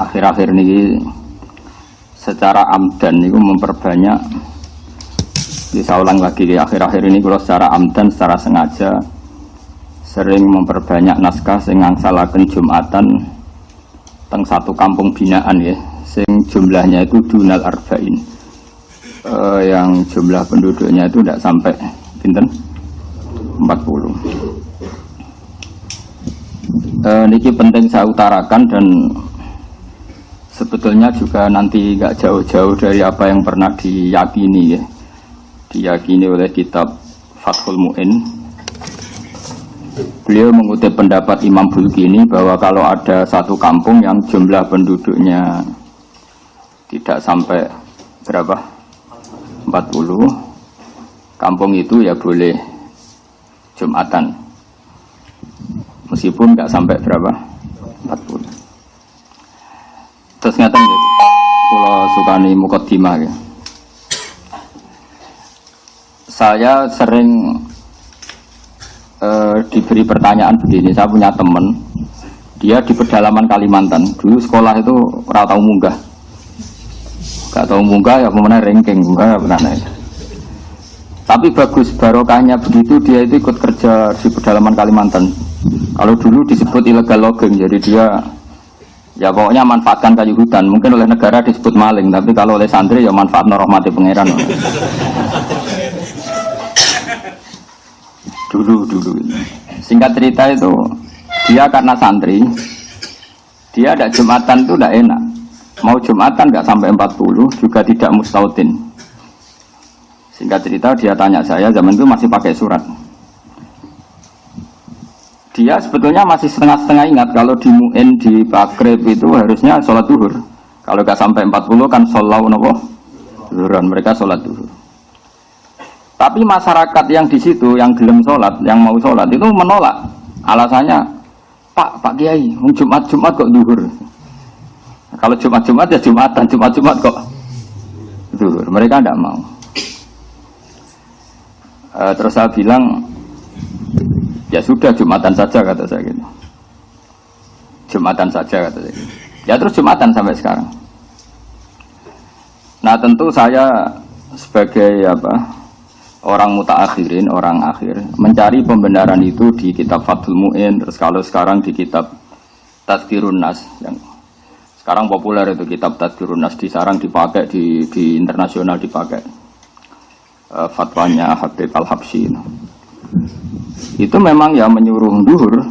akhir-akhir ini secara amdan itu memperbanyak. Saya ulang lagi, akhir-akhir ini kalau secara amdan, secara sengaja sering memperbanyak naskah sing ngangsalaken Jumatan teng satu kampung binaan ya, sing jumlahnya itu dunal arba'in, yang jumlah penduduknya itu tidak sampai pinten 40. Niki penting saya utarakan dan sebetulnya juga nanti nggak jauh-jauh dari apa yang pernah diyakini ya, diyakini oleh kitab Fathul Mu'in. Beliau mengutip pendapat Imam Bulkini bahwa kalau ada satu kampung yang jumlah penduduknya tidak sampai berapa 40, kampung itu ya boleh Jumatan meskipun nggak sampai berapa 40. Terus ngeten ya, kalau sukani mukaddimah ya. Saya sering diberi pertanyaan begini. Saya punya teman, dia di pedalaman Kalimantan. Dulu sekolah itu ora tau munggah. Gak tau munggah ya pemenang ranking, munggah ya pernah naik. Tapi bagus barokahnya begitu, dia itu ikut kerja di pedalaman Kalimantan. Kalau dulu disebut illegal logging, jadi dia ya pokoknya manfaatkan kayu hutan. Mungkin oleh negara disebut maling, tapi kalau oleh santri ya manfaat rahmati pangeran. Dulu. Singkat cerita itu, dia karena santri, dia ada Jumatan itu tidak enak. Mau Jumatan nggak sampai 40, juga tidak mustautin. Singkat cerita dia tanya saya, zaman itu masih pakai surat. Dia sebetulnya masih setengah-setengah ingat kalau di Mu'in, di Bakrib itu harusnya sholat duhur. Kalau nggak sampai 40 kan sholat duhuran, mereka sholat duhur. Tapi masyarakat yang di situ, yang gelem sholat, yang mau sholat itu menolak. Alasannya, Pak Kiai, Jumat kok duhur. Kalau Jumat ya Jumatan, Jumat kok duhur. Mereka tidak mau. Terus saya bilang, ya sudah Jumatan saja kata saya gitu. Jumatan saja kata saya gitu. Ya terus Jumatan sampai sekarang. Nah tentu saya sebagai orang mutaakhirin, orang akhir, mencari pembenaran itu di kitab Fathul Mu'in, terus kalau sekarang di kitab Tadhkirun Nas, yang sekarang populer itu kitab Tadhkirun Nas, disarang dipakai di internasional dipakai, fatwanya Habib Al-Habsyi. Itu memang ya menyuruh duhur,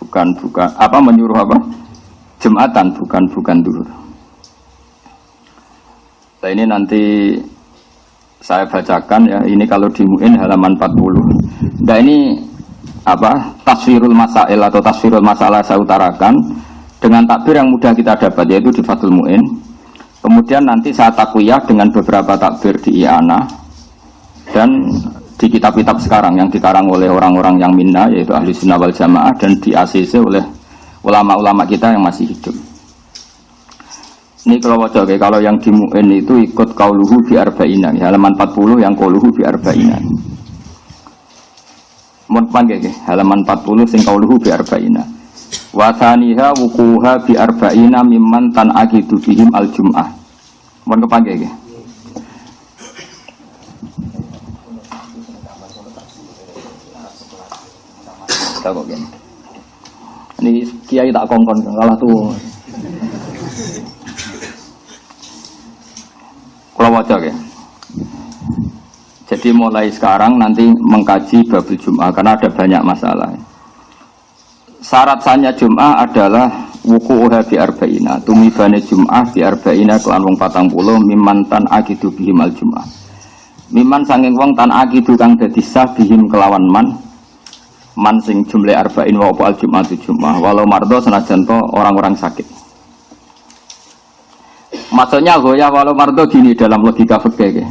bukan menyuruh Jumatan, bukan duhur. Nah ini nanti saya bacakan ya, ini kalau di Mu'in halaman 40. Nah ini taswirul masail atau taswirul masalah saya utarakan dengan takbir yang mudah kita dapat, yaitu di Fathul Mu'in. Kemudian nanti saya takwiyah dengan beberapa takbir di I'anah dan di kitab-kitab sekarang yang dikarang oleh orang-orang yang minna, yaitu Ahli Sunnah wal Jamaah, dan di ACC oleh ulama-ulama kita yang masih hidup. Ini kalau wajah, kalau yang di Mu'in itu ikut qauluhu bi arba'ina, halaman 40 yang qauluhu bi arba'ina. Mun panggih halaman 40 sing qauluhu bi arba'ina. Wa thaniha wuquha bi arba'ina mimman tan'aqidu bihim al-jum'ah. Mun kepanggih nggih. Tak kok gini. Ini kiai tak kongkon kalah tuh. Kalau wajah ya. Jadi mulai sekarang nanti mengkaji babul Jum'ah karena ada banyak masalah. Syarat sahnya Jum'ah adalah wuku'uha bi arba'ina, tumibane Jum'ah bi arba'ina kelan wong 40 mimman tan aqidu bihim al Jum'ah. Mimman sanging wong tan aqidu kang dadi sah bihim kelawan man sing jumlah arba'in wa al Jum'ah tu Jum'ah walau mardo senajan to orang-orang sakit. Maksudnya goya walau mardo gini dalam logika fikih.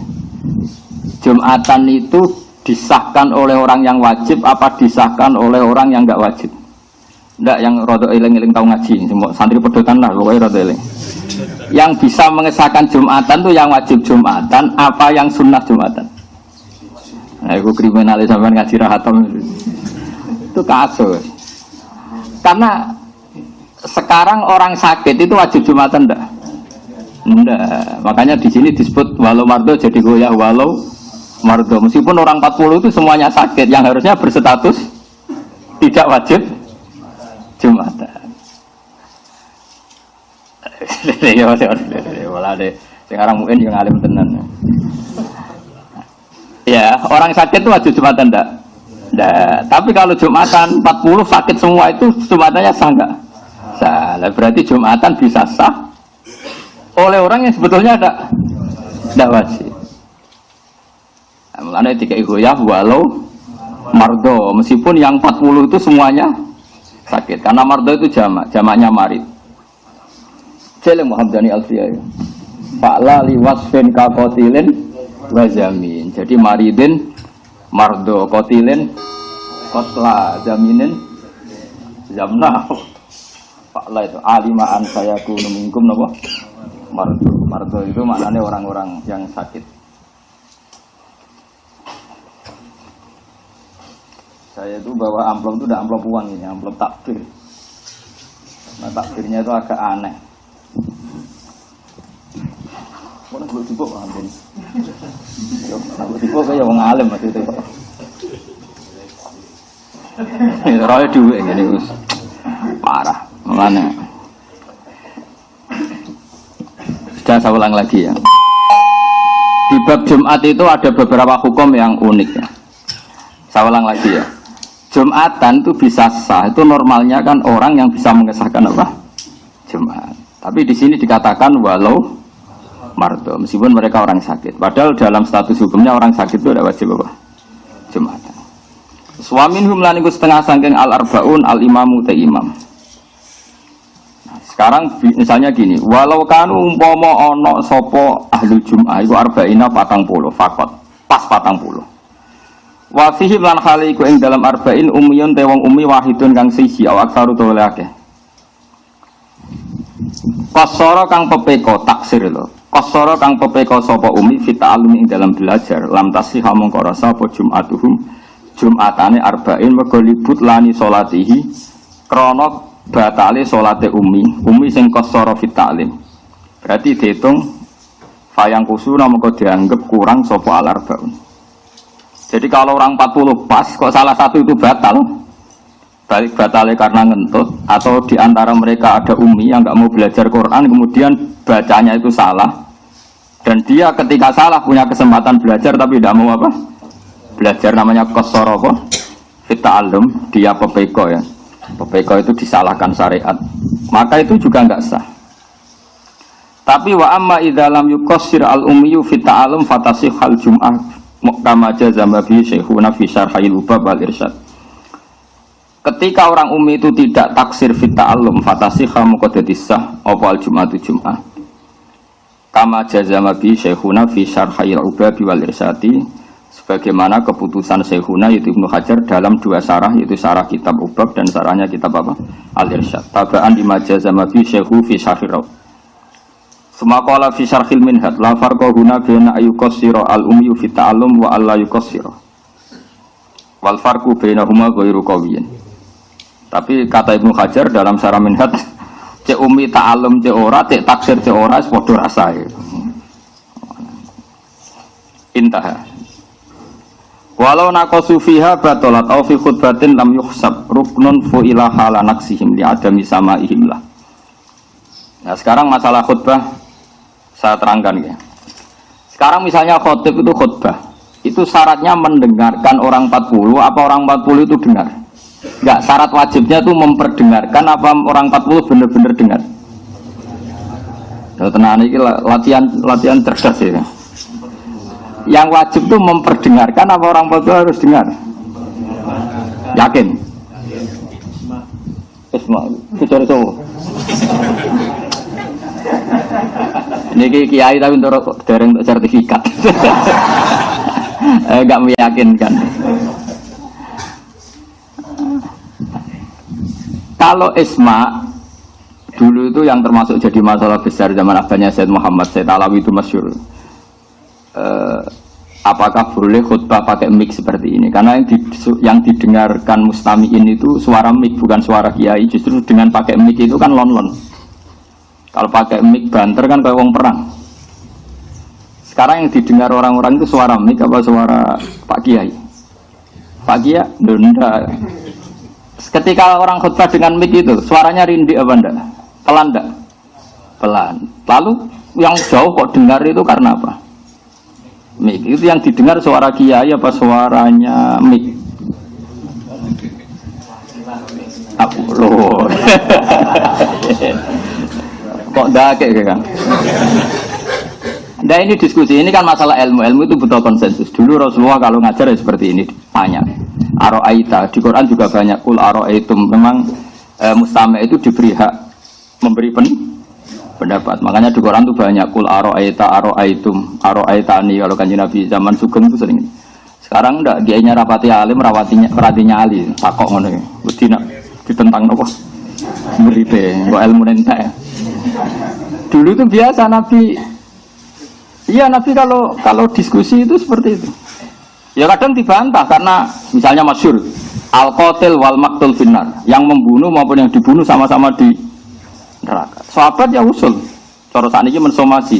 Jumatan itu disahkan oleh orang yang wajib apa disahkan oleh orang yang enggak wajib? Enggak, yang rada eling-eling tau ngaji, santri pedotan lah pokoknya rada eling. Yang bisa mengesahkan Jumatan itu yang wajib Jumatan apa yang sunnah Jumatan? Nah, itu kriminalis sampean ngaji rahatam. Itu kasus. Karena Sekarang orang sakit itu wajib Jumatan enggak? Enggak. Makanya di sini disebut walau mardo jadi goyah walau mardo. Meskipun orang 40 itu semuanya sakit, yang harusnya berstatus tidak wajib Jumatan. Wala deh. Sekarang mungkin yang alim tenan. Ya, orang sakit itu wajib Jumatan enggak? Enggak. Tapi kalau Jumatan 40 sakit semua itu Jumatannya sah enggak? Sah. Berarti Jumatan bisa sah oleh orang yang sebetulnya tidak wajib. Mulanya tiga goyah walau mardo, meskipun yang 40 itu semuanya sakit, karena mardo itu jamaknya marid. Jeleng Muhammadani Alfiyah. Fa'la li wasfin ka qatilin wa zamin. Jadi maridin mardo, qatilin qatla, zaminin zamna. Fa'la itu alimaan sayakunu minkum napa? Mardo itu maknanya orang-orang yang sakit. Saya itu bawa amplop itu udah amplop uang ini, amplop takbir. Nah takbirnya itu agak aneh. Mana belum cukup ambil? Belum cukup kayak orang alim waktu itu. Ini roy duit ini us parah, mana? Sudah saya ulang lagi ya. Di bab Jumat itu ada beberapa hukum yang unik ya. Saya ulang lagi ya. Jumatan itu bisa sah, itu normalnya kan orang yang bisa mengesahkan apa? Jumat. Tapi di sini dikatakan walau mardo, meskipun mereka orang sakit. Padahal dalam status hukumnya orang sakit itu ada wajib apa? Jumatan. Suamin humlaniku setengah sangking al-arbaun al-imamu te imam. Sekarang misalnya gini, walau kanu umpama ana sapa ahli Jum'ah iku arba'ina 40 fakot, pas 40. Wa fihi lan khali iku ing dalam arba'in ummiyun te wong ummi wahidun kang siji aw aksaru to akeh. Qasara kang pepeko taksir lho. Qasara kang pepeko sapa ummi fi ta'allumi ing dalam belajar lam tasih mongko rasa apa Jum'atuhum Jum'atane arba'in mergo libut lani salatihi krana batale salate ummi sing qasara fit ta'lim. Berarti dihitung fayang kusuna mengko dianggap kurang sapa al-arbaun. Jadi kalau orang 40 pas kok salah satu itu batal, balik batalnya karena ngentut atau diantara mereka ada ummi yang nggak mau belajar Quran kemudian bacanya itu salah dan dia ketika salah punya kesempatan belajar tapi tidak mau apa belajar, namanya qasara apa fit ta'allum, dia pepeko ya. Pepeko itu disalahkan syariat, maka itu juga enggak sah. Tapi wa amma idza lam yuqassir al ummiyu fi ta'allum fatasih al jum'ah kama jazama bi syekhuna fi syarhil ubab wal irsyad. Ketika orang ummi itu tidak taksir fi ta'allum fatasih maka dadi sah apa al jum'atu jum'ah kama jazama bi syekhuna fi syarhil ubab wal irsyadi, sebagaimana keputusan Syekhuna yaitu Ibnu Hajar dalam dua syarah, yaitu syarah kitab Ubab dan syarahnya kitab apa? Al-Irsyad. Tabaan di majazama fi Syekhu fi syarhir. Semaqala fi syarhil minhad la farqa huna baina ayuqassira al-ummi fi ta'allum wa alla yuqassira. Wal farqu bainahuma ghairu qawiyyin. Tapi kata Ibnu Hajar dalam syarah minhad, cek ummi ta'allum cek ora, cek taksir cek ora padha rasae. Intaha. Walau naqasu fiha batalat aw fi khutbatin lam yuhsab ruknun fu ila hala naqsihim li adami samaihim lah. Nah, sekarang masalah khutbah saya terangkan ya. Sekarang misalnya khotib itu khutbah, itu syaratnya mendengarkan orang 40 apa orang 40 itu dengar? Enggak, syarat wajibnya itu memperdengarkan apa orang 40 benar-benar dengar. Ya tenan iki latihan cerdas ya. Yang wajib itu memperdengarkan apa orang tua harus dengar? Yakin? Isma, bicara so. Ini kiai tapi untuk dereng untuk sertifikat. Enggak meyakinkan. Kalau isma dulu itu yang termasuk jadi masalah besar zaman abahnya Said Muhammad Said Alawi itu masyhur. apakah boleh khutbah pakai mic seperti ini? Karena yang didengarkan mustami'in itu suara mic, bukan suara kiai. Justru dengan pakai mic itu kan lon-lon. Kalau pakai mic banter kan kayak wong perang. Sekarang yang didengar orang-orang itu suara mic apa suara Pak Kiai? Pak Kiai, enggak. Ketika orang khutbah dengan mic itu, suaranya rindik apa enggak? Pelan enggak? Pelan. Lalu yang jauh kok dengar itu karena apa? Mic. Itu yang didengar suara Kiai apa suaranya mic? Aku loh. Kok dakek kan? Nah ini diskusi, ini kan masalah ilmu itu butuh konsensus. Dulu Rasulullah kalau ngajar ya seperti ini, tanya Aro'aita, di Quran juga banyak Kul aro'aitum, memang mustami' itu diberi hak memberi pendapat. Makanya di Quran itu banyak Kul aro'aita, aro'aitum, aro'aitani. Kalau kanjeng Nabi zaman Sugeng itu sering. Sekarang enggak, dianya rapati alim, perhatinya ali, takok ngono ya. Wedi nak ditentang nopo muripe, kok ilmu entek. Dulu itu biasa Nabi. Iya Nabi kalau diskusi itu seperti itu. Ya kadang dibantah karena misalnya masyhur al-qatil wal maqtul finnar, yang membunuh maupun yang dibunuh sama-sama di neraka. Sahabat ya usul. Cara sakniki mensomasi.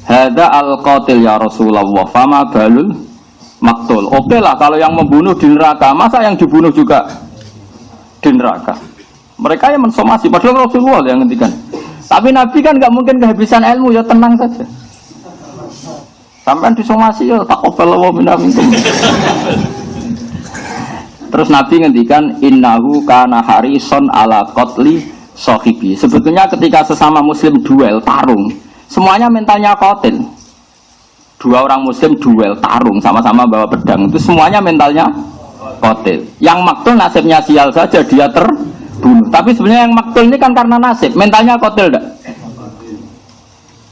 Hadza al-qatil ya Rasulullah, fama balul maqtul. Oke lah kalau yang membunuh di neraka, masa yang dibunuh juga di neraka? Mereka yang mensomasi, padahal Rasulullah yang ngendikan. Tapi Nabi kan nggak mungkin kehabisan ilmu, ya tenang saja. Sampai disomasi ya taqabbalallahu minna minkum. Terus Nabi ngendikan innahu kana harison ala qatli sahibi. Sebetulnya ketika sesama muslim duel tarung, semuanya mentalnya qatil. Dua orang muslim duel tarung sama-sama bawa pedang, itu semuanya mentalnya qatil. Yang maktul nasibnya sial saja, dia terbunuh. Tapi sebenarnya yang maktul ini kan karena nasib, mentalnya qatil enggak?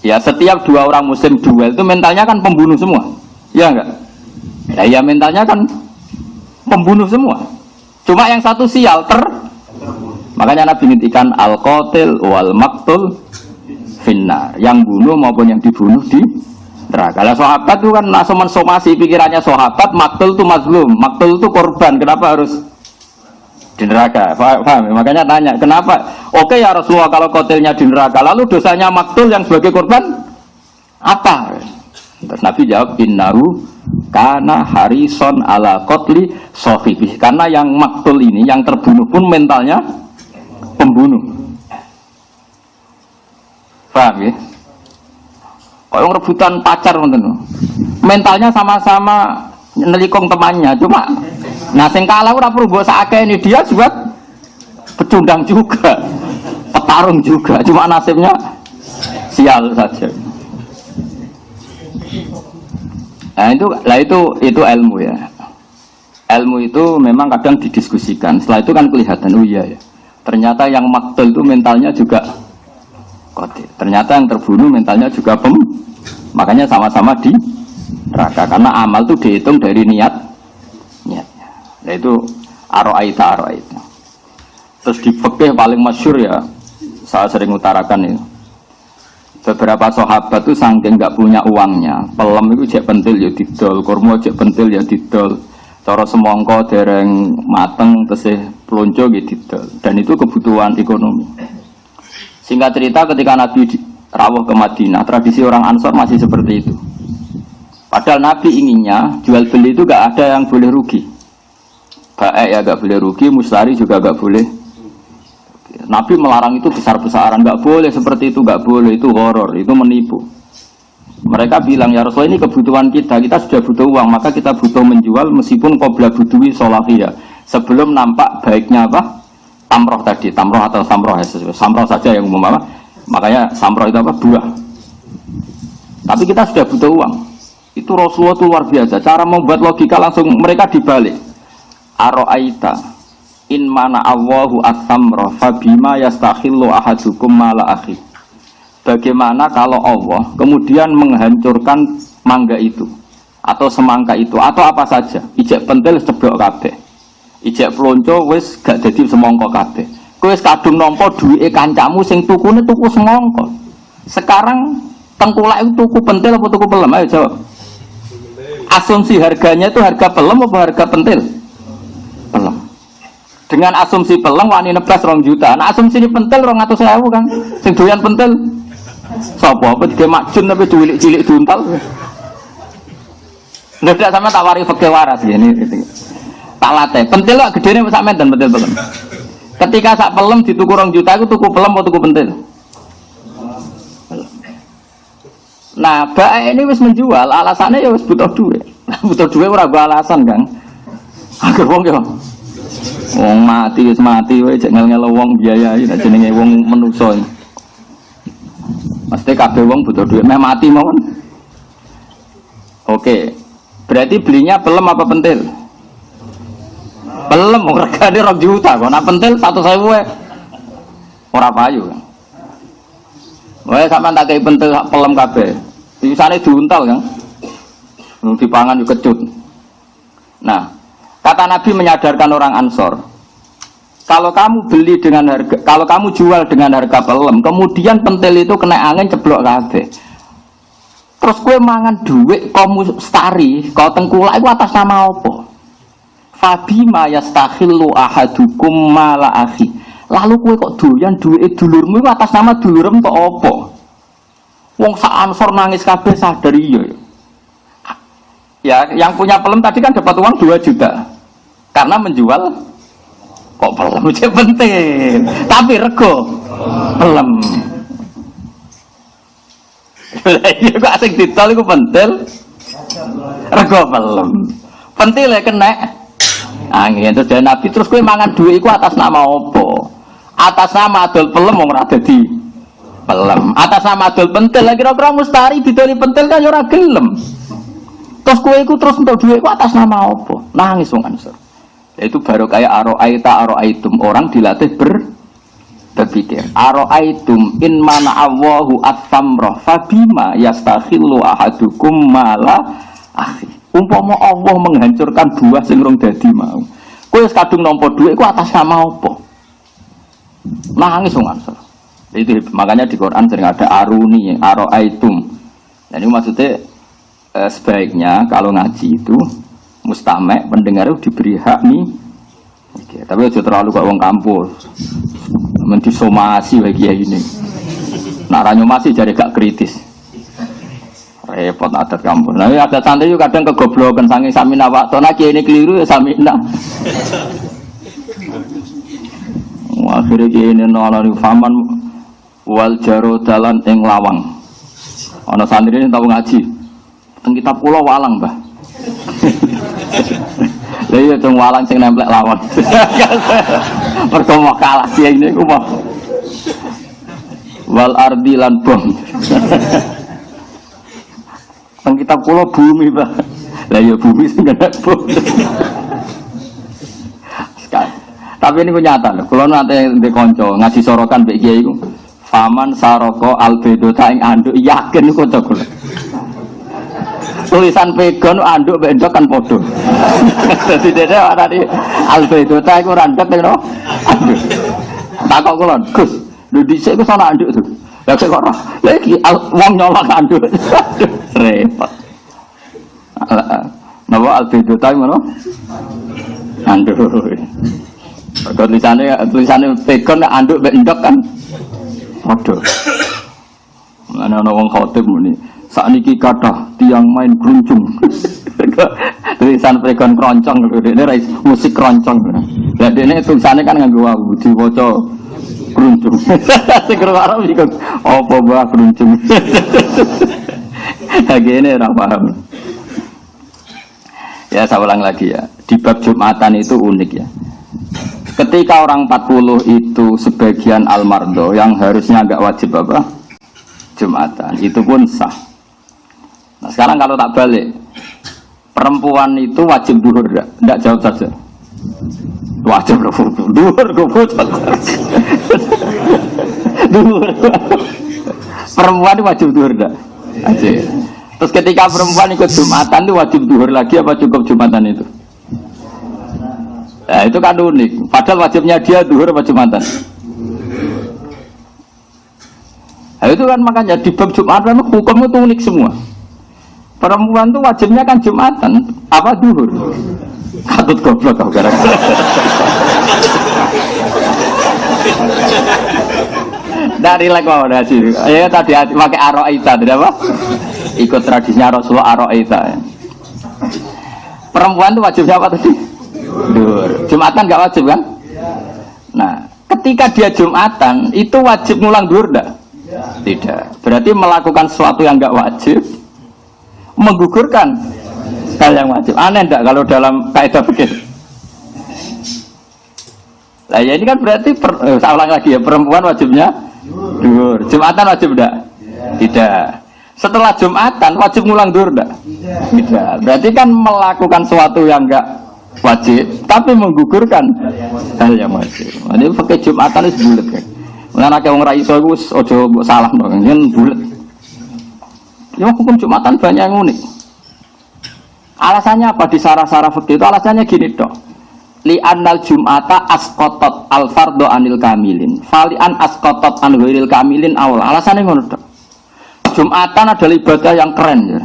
Ya setiap dua orang muslim duel itu mentalnya kan pembunuh semua, ya enggak? Ya mentalnya kan pembunuh semua. Cuma yang satu sial makanya Nabi ngintikan al-qatil wal maktul finnar, yang bunuh maupun yang dibunuh di neraka. Lah sahabat itu kan langsung mensomasi pikirannya sahabat, maktul itu mazlum, maktul itu korban, kenapa harus di neraka? Paham? Makanya tanya, kenapa? Oke ya Rasulullah kalau qatilnya di neraka, lalu dosanya maktul yang sebagai korban apa? Terus Nabi jawab innahu kana harison ala qatli sahibi. Karena yang maktul ini, yang terbunuh pun mentalnya pembunuh. Paham ya? Kalau rebutan pacar mentalnya sama-sama nelikong temannya, cuma nah sing kalah ora perlu mbok sakene, dia juga pecundang juga, petarung juga, cuma nasibnya sial saja. Nah itu ilmu ya. Ilmu itu memang kadang didiskusikan. Setelah itu kan kelihatan, oh iya ya. Ternyata yang maktul itu mentalnya juga qatil. Ternyata yang terbunuh mentalnya juga makanya sama-sama di neraka. Karena amal itu dihitung dari niatnya. Nah itu aro'aita. Terus di fikih paling masyhur ya, saya sering utarakan itu. Beberapa sahabat tuh saking nggak punya uangnya, pelem itu cek pentil ya didol, kurma cek pentil ya didol, cara semongko dereng mateng tesih plonco ya didol, dan itu kebutuhan ekonomi. Singkat cerita ketika Nabi rawuh ke Madinah, tradisi orang Ansor masih seperti itu. Padahal Nabi inginnya jual beli itu gak ada yang boleh rugi, baik ya gak boleh rugi, mustari juga gak boleh. Nabi melarang itu besar-besaran, nggak boleh seperti itu, nggak boleh, itu horor, itu menipu. Mereka bilang ya Rasulullah ini kebutuhan kita sudah butuh uang, maka kita butuh menjual meskipun qabla budui sholahiyah, sebelum nampak baiknya apa? Tamroh tadi, tamroh atau samroh ya, samroh saja yang umum apa? Makanya samroh itu apa? Buah. Tapi kita sudah butuh uang. Itu Rasulullah itu luar biasa. Cara membuat logika langsung mereka dibalik. Aro'aita in mana Allahu at-tamra fa bima yastakhillu ahadukum mala akhi. Bagaimana kalau Allah kemudian menghancurkan mangga itu atau semangka itu atau apa saja, ijek pentil ceblok kabeh, ijek plonco wis gak dadi semangka kabeh, kowe wis kadung nampa duwike kancamu sing tukune tuku semangka. Sekarang tengkulak itu tuku pentil apa tuku pelem? Ayo jawab. asumsi harganya itu harga pelem apa harga pentil? Pelem. Dengan asumsi pelem wani nebas 2 juta. Nah asumsi ini pentil 200.000 kan. Sing doyan pentil sapa apa digawe makjun tapi cilik-cilik duntal. Ndak sama tak wari fikih waras ini gitu. Tak latih. Pentil kok gedene sak menten pentil pelem. Ketika sak pelem dituku 2 juta iku tuku pelem atau tuku pentil? Nah, bae ini wis menjual, alasannya ya wis butuh duit. Butuh duit ora gua alasan, Kang. Agar wong yo. Wong mati wis mati wae jek ngel-ngel wong biayai nek jenenge wong manusa. Mesti kabeh wong butuh duit, meh mati mawon. Oke. Berarti belinya pelem apa pentil? Pelem regane 2 juta kok. Nek pentil 100.000 wae. Ora payu. Wae sampean tak kei pentil pelem kabeh. Isane diuntal, Kang. Dipangan yo kecut. Nah, kata Nabi menyadarkan orang Ansor, kalau kamu beli dengan harga, kalau kamu jual dengan harga pelem, kemudian pentil itu kena angin ceblok kabeh. Terus kue mangan duit, kamu stari, kau tengkulak itu atas nama apa? Fabima yastakhillu ahadukum mala akhi. Lalu kue kok doyan duit dulurmu itu atas nama dulurem kok apa? Wong sak Ansor nangis kabeh sadar iya. Ya, yang punya pelem tadi kan dapat uang 2 juta. Karena menjual kok pelem aja penting. Tapi rego pelem. Iya kok asing ditol iku pentil. Rego pelem. Pentile kena angin terus dari Nabi terus kowe mangan duit iku atas nama opo? Atas nama adol pelem wong ora dadi pelem. Atas nama adol pentil lagi kira-kira mustari didoli pentil kan ora gelem. Terus kue itu terus untuk duit atas nama apa? Nangis wong Ansor. Itu baru kayak aro'aitum orang dilatih berpikir. Aro'aitum in mana Allahu at-tamrah fabima yastakhillu ahadukum mala akhi. Umpama Allah menghancurkan buah sing rong dadi mau. Kowe wis kadung nampa duit ku atas nama apa? Nangis wong Ansor. Itu makanya di Quran sering ada aruni, aro'aitum. Dan ini maksudnya sebaiknya kalau ngaji itu mustamek pendengar itu diberi hak nih. Oke, tapi aja terlalu kok wong kampus mendisomasi bagi ini. Nak ranyo masih jadi gak kritis. Repot adat kampus. Nah, adat santri juga kadang kegoblokan saking samina waktu naki ini keliru ya samina. Akhirnya gini nolani faman wal jaro dalan ing lawang. Ana santri ini tahu ngaji. Teng kitab kula walang, Mbah. Lha iya teng walang sing nemplek lawan. Mergo mau kalah dia ini ku mah. Wal ardi lan bom. Teng kitab kula bumi, Mbah. Lah iya bumi sing kena bom. Tapi ini ku nyata lho. Kula nate ndek kanca ngaji sorokan mbek kiai iku. Faman saroko albedota ing anduk yakin kanca kula. Tulisan pegon anduk bendok kan podo. Jadi dede ana di albedota iku randek lho. Anduk. Takok kula, Gus, lho dhisik ku sono anduk tuh. Lah kok ora. Lah iki wong nyolok anduk. Repot. Napa albedota ngono? Anduk. Tulisannya pegon anduk bendok kan podo. Ana wong khotib muni sakniki kathah tiang main gruncung. Tulisan pegon kroncong lho dene musik kroncong. Lah dene tulisane kan nganggo wawu diwaca gruncung. Sing karo iki apa bae gruncung. Agene ora paham. Ya saya ulang lagi ya. Di bab Jumatan itu unik ya. Ketika orang 40 itu sebagian almardo yang harusnya agak wajib apa? Jumatan. Itu pun sah. Nah sekarang kalau tak balik, perempuan itu wajib duhur enggak? Jawab saja. Wajib duhur, duhur. Perempuan itu wajib duhur enggak? Wajib. Terus ketika perempuan ikut Jumatan itu wajib duhur lagi apa cukup Jumatan itu? Nah itu kan unik. Padahal wajibnya dia duhur apa Jumatan? Nah itu kan makanya di bab Jumatan hukum itu unik semua. Perempuan tuh wajibnya kan Jumatan, apa duhur? Katut goblok kau gara-gara. Dari rekomendasi. Ya tadi pakai aroita, tidak apa? Ikut tradisinya Rasulullah aroita. Perempuan tuh wajibnya apa tadi? Duhur. Jumatan nggak wajib kan? Nah, ketika dia Jumatan itu wajib ngulang duhur enggak? Tidak. Berarti melakukan sesuatu yang nggak wajib menggugurkan hal yang wajib. Aneh enggak kalau dalam kaidah fikih? Nah ya ini kan berarti saya ulang lagi ya, perempuan wajibnya duhur. Jumatan wajib enggak? Tidak. Setelah Jumatan wajib ngulang duhur enggak? Tidak. Berarti kan melakukan sesuatu yang enggak wajib tapi menggugurkan hal yang wajib. Ini pakai Jumatan itu bulat kan. Mulane akeh wong ra iso iku aja mbok salahno, yen bulat. Ya hukum Jumatan banyak yang unik. Alasannya apa di sarah-sarah fikih itu? Alasannya gini dok. Li annal Jum'ata asqatat al fardhu anil kamilin. Fali an asqatat an ghairil kamilin awal. Alasannya ngono dok. Jumatan adalah ibadah yang keren ya.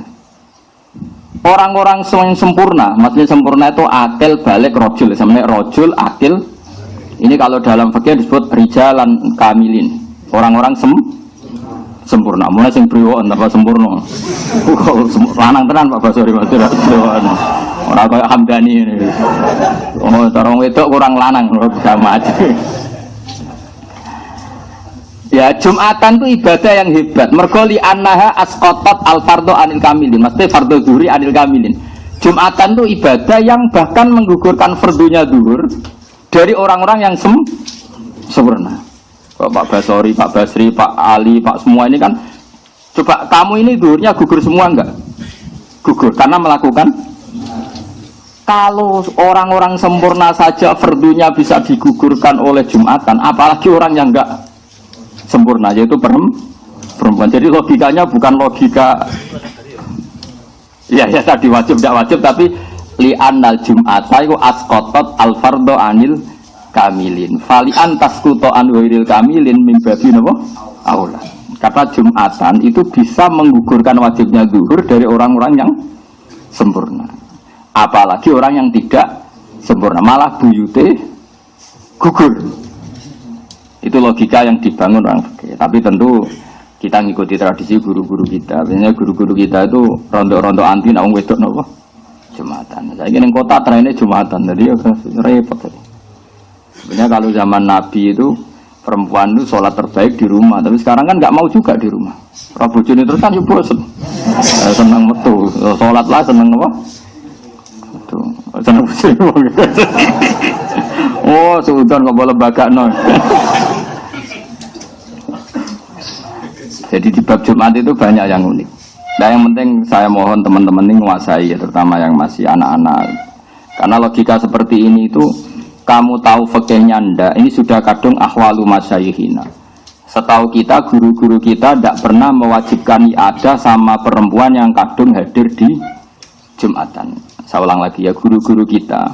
Orang-orang yang sempurna, maksudnya sempurna itu akil, balik, rojul. Sebenarnya rojul, akil. Ini kalau dalam fikih disebut rijalan kamilin. Orang-orang sempurna. Mulai sing priwon apa sempurna. Lanang tenan Pak Basori Mas priwon. Ora kaya Hamdani ini. Oh, orang wedok kurang lanang sama aja. Ya, Jumatan itu ibadah yang hebat. Mergo li annaha asqatat al fardhu anil kamilin. Maksudnya fardhu zuhri anil kamilin. Jumatan itu ibadah yang bahkan menggugurkan fardunya zuhur dari orang-orang yang sempurna. Pak Basori, Pak Basri, Pak Ali, Pak semua ini kan coba kamu ini zuhurnya gugur semua enggak? Gugur karena melakukan. Kalau orang-orang sempurna saja fardunya bisa digugurkan oleh Jumatan, apalagi orang yang enggak sempurna, yaitu perempuan. Jadi logikanya bukan logika ya tadi wajib tidak wajib, tapi li'annal Jum'ata itu asqatat al fardhu anil kamilin fali'an tasqutu an ghairil kamilin min babi napa aula. Kata Jum'atan itu bisa menggugurkan wajibnya zuhur dari orang-orang yang sempurna, apalagi orang yang tidak sempurna, malah buyute gugur. Itu logika yang dibangun orang fikih. Tapi tentu kita ngikuti tradisi guru-guru kita. Biasanya guru-guru kita itu rondo-rondo anti nak wong wedok napa? Jumatan. Saiki ning kota trennya Jumatan. Jadi ya repot. Sebenarnya kalau zaman Nabi itu perempuan itu sholat terbaik di rumah. Tapi sekarang kan nggak mau juga di rumah. Ora bojone terus kan yo bosen. Seneng metu. Sholat lah seneng apa? Itu. Seneng bojone. Oh, suudon kok boleh bagakno. Jadi di bab Jumat itu banyak yang unik. Nah yang penting saya mohon teman-teman ini menguasai ya, terutama yang masih anak-anak. Karena logika seperti ini itu kamu tahu fikihnya ndak, ini sudah kadung ahwalu masyayikhina. Setahu kita guru-guru kita tidak pernah mewajibkan ada sama perempuan yang kadung hadir di Jumatan. Saya ulang lagi ya, guru-guru kita,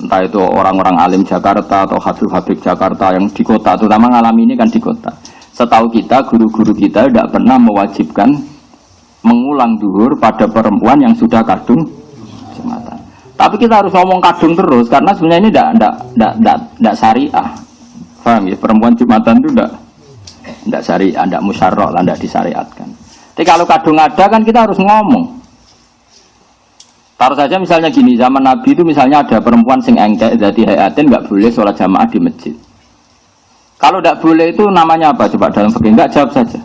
entah itu orang-orang alim Jakarta atau habib-habib Jakarta yang di kota, terutama ngalami ini kan di kota. Setahu kita, guru-guru kita tidak pernah mewajibkan mengulang zuhur pada perempuan yang sudah kadung Jumatan. Tapi kita harus ngomong kadung terus, karena sebenarnya ini tidak syariah. Paham ya? Perempuan Jumatan itu tidak syariah, tidak musyarrah, tidak disyariatkan. Tapi kalau kadung ada kan kita harus ngomong. Taruh saja misalnya gini, zaman Nabi itu misalnya ada perempuan sing engkek, jadi hayatin nggak boleh sholat jamaah di masjid. Kalau tidak boleh itu namanya apa? Coba dalam fikih enggak jawab saja.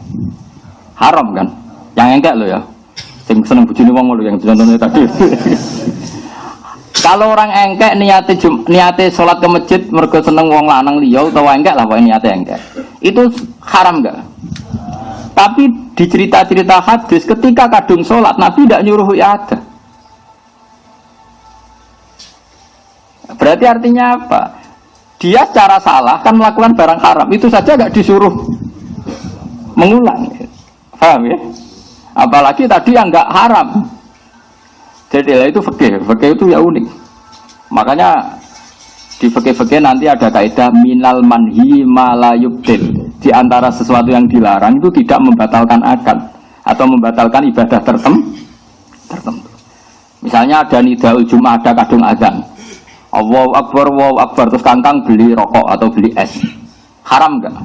Haram kan? Yang engkek lo ya. Sing seneng bojone wong lo yang contohnya tadi. Kalau orang engkek niate sholat ke masjid mergo seneng wong lanang liya utawa engkek lah pokoke niate engkek. Itu haram enggak? Tapi di cerita-cerita hadis ketika kadung sholat Nabi tidak nyuruh ya ada. Berarti artinya apa? Dia secara salah kan melakukan barang haram, itu saja nggak disuruh mengulang. Paham ya? Apalagi tadi yang nggak haram. Jadi itu fikih itu ya unik. Makanya di fikih nanti ada kaidah minal manhi ma la yubtil. Di antara sesuatu yang dilarang itu tidak membatalkan akad atau membatalkan ibadah tertentu. Misalnya ada nidaul Jumat, ada kadung azan. Allahu Akbar, terus kantang beli rokok atau beli es. Haram enggak?